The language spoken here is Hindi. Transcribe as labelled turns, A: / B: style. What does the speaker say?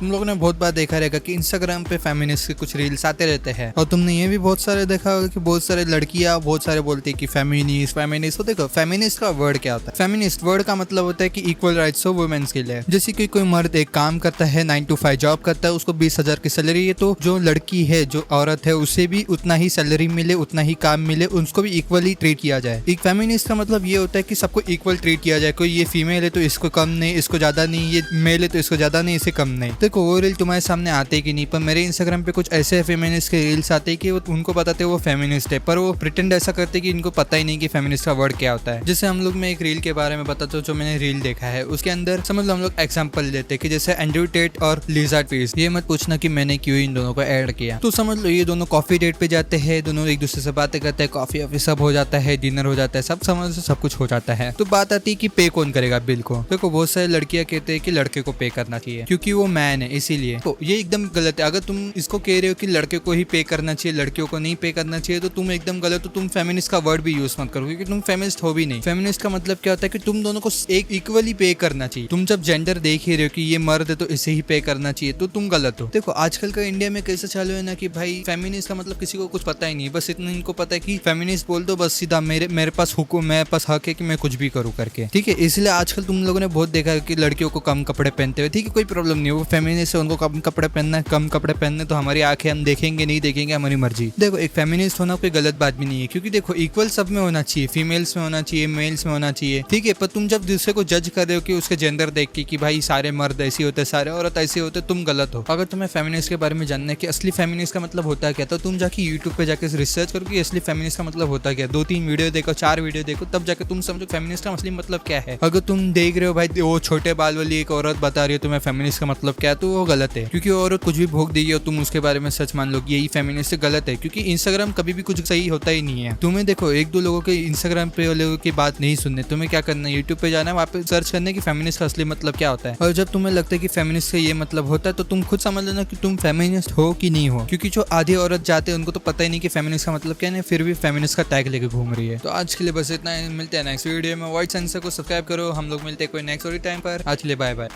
A: तुम लोगों ने बहुत बार देखा रहेगा कि इंस्टाग्राम पे फेमिनिस्ट के कुछ रील्स आते रहते हैं, और तुमने ये भी बहुत सारे देखा होगा कि बहुत सारे लड़कियां बहुत सारे बोलती है कि फेमिनिस्ट फेमिनिस्ट। तो देखो फेमिनिस्ट का वर्ड क्या होता है। फेमिनिस्ट वर्ड का मतलब होता है कि इक्वल राइट्स हो वुमेन्स के लिए। जैसे कि कोई मर्द एक काम करता है, 9 to 5 जॉब करता है, उसको 20,000 की सैलरी है, तो जो लड़की है, जो औरत है, उसे भी उतना ही सैलरी मिले, उतना ही काम मिले, उसको भी इक्वली ट्रीट किया जाए। एक फेमिनिस्ट का मतलब ये होता है कि सबको इक्वल ट्रीट किया जाए। कोई ये फीमेल है तो इसको कम नहीं, इसको ज्यादा नहीं, ये मेल है तो इसको ज्यादा नहीं, इसे कम नहीं। देखो वो रील तुम्हारे सामने आते कि नहीं, पर मेरे इंस्टाग्राम पे कुछ ऐसे फेमिनिस्ट के रील्स आते कि वो उनको बताते वो फेमिनिस्ट है, पर वो प्रिटेंड ऐसा करते कि इनको पता ही नहीं कि फेमिनिस्ट का वर्ड क्या होता है। जैसे हम लोग मैं एक रील के बारे में बताता हूँ जो मैंने रील देखा है, उसके अंदर समझ लो हम लोग एग्जांपल देते कि जैसे एंड्रयू टेट और लिजा ट्वीज। ये मत पूछना कि मैंने क्यों इन दोनों को ऐड किया। तो समझ लो ये दोनों कॉफी डेट पे जाते हैं, दोनों एक दूसरे से बातें करते हैं, कॉफी ऑफी सब हो जाता है, डिनर हो जाता है, सब समझ सब कुछ हो जाता है। तो बात आती है कि पे कौन करेगा बिल को। देखो बहुत सारे लड़कियां कहते हैं कि लड़के को पे करना चाहिए क्योंकि वो मैन है, इसीलिए। तो ये एकदम गलत है। अगर तुम इसको कह रहे हो कि लड़के को ही पे करना चाहिए, लड़कियों को नहीं पे करना चाहिए, तो तुम एकदम गलत हो। तुम फेमिनिस्ट का वर्ड भी यूज मत करो क्योंकि तुम फेमिनिस्ट हो भी नहीं। फेमिनिस्ट का मतलब क्या होता है कि तुम दोनों को एक इक्वली पे करना चाहिए। तुम जब जेंडर देख ही रहे हो कि ये मर्द है तो इसे ही पे करना चाहिए, तो तुम गलत हो। देखो आजकल का इंडिया में कैसे चालू है ना कि भाई फेमिनिस्ट का मतलब किसी को कुछ पता ही नहीं, बस इतना इनको पता है कि फेमिनिस्ट बोल दो बस सीधा मेरे पास हुक्म, मेरे पास हक है कि मैं कुछ भी करूँ करके। ठीक है, इसलिए आजकल तुम लोगों ने बहुत देखा है कि लड़कियों को कम कपड़े पहनते हुए। ठीक है, कोई प्रॉब्लम नहीं है, वो फेमिनिस्ट है, उनको कम कपड़े पहनना है, कम कपड़े पहनने तो हमारी आंखें, हम देखेंगे नहीं देखेंगे हमारी मर्जी। देखो एक फेमिनिस्ट होना कोई गलत बात भी नहीं है क्योंकि देखो इक्वल सब में होना चाहिए, फीमेल्स में होना चाहिए, मेल्स में होना चाहिए। ठीक है, पर तुम जब दूसरे को जज कर रहे हो कि उसके जेंडर देख के कि भाई सारे मर्द ऐसे होते, सारे औरत ऐसे होते, तुम गलत हो। अगर तुम्हें फेमिनिस्ट के बारे में जानना है कि असली फेमिनिस्ट का मतलब होता क्या, तो तुम जाके यूट्यूब पे जाके रिसर्च करो कि असली फेमिनिस्ट का मतलब होता क्या। 2-3 वीडियो देखो, 4 वीडियो देखो, तब जाके तुम समझो फेमिनिस्ट का असली मतलब क्या है। अगर तुम देख रहे हो भाई वो छोटे बाल वाली एक औरत बता रही है तुम्हें फेमिनिस्ट का मतलब क्या है, तो वो गलत है क्योंकि वो औरत कुछ भी भोग देगी और तुम उसके बारे में सच मान लो कि यही फेमिनिस्ट गलत है। क्योंकि इंस्टाग्राम कभी भी कुछ सही होता ही नहीं है। तुम्हें देखो 1-2 लोगों के इंस्टाग्राम पे लोगों की बात नहीं सुनने, तुम्हें क्या करना है, यूट्यूब पे जाना है, वहाँ पे सर्च करने की फेमिनिस्ट का असली मतलब क्या होता है। और जब तुम्हें लगता है कि फेमिनिस्ट का ये मतलब होता है तो तुम खुद समझ लेना कि तुम फेमिनिस्ट हो कि नहीं हो। क्योंकि जो आधी औरत जाते हैं उनको तो पता ही नहीं कि फेमिनिस्ट का मतलब क्या है, फिर भी फेमिनिस्ट का टैग लेके घूम रही है। तो आज के लिए बस इतना ही, मिलते हैं नेक्स्ट वीडियो में। व्हाइट सेंसर को सब्सक्राइब करो। हम लोग मिलते हैं कोई नेक्स्ट टाइम पर। आज के लिए बाय बाय।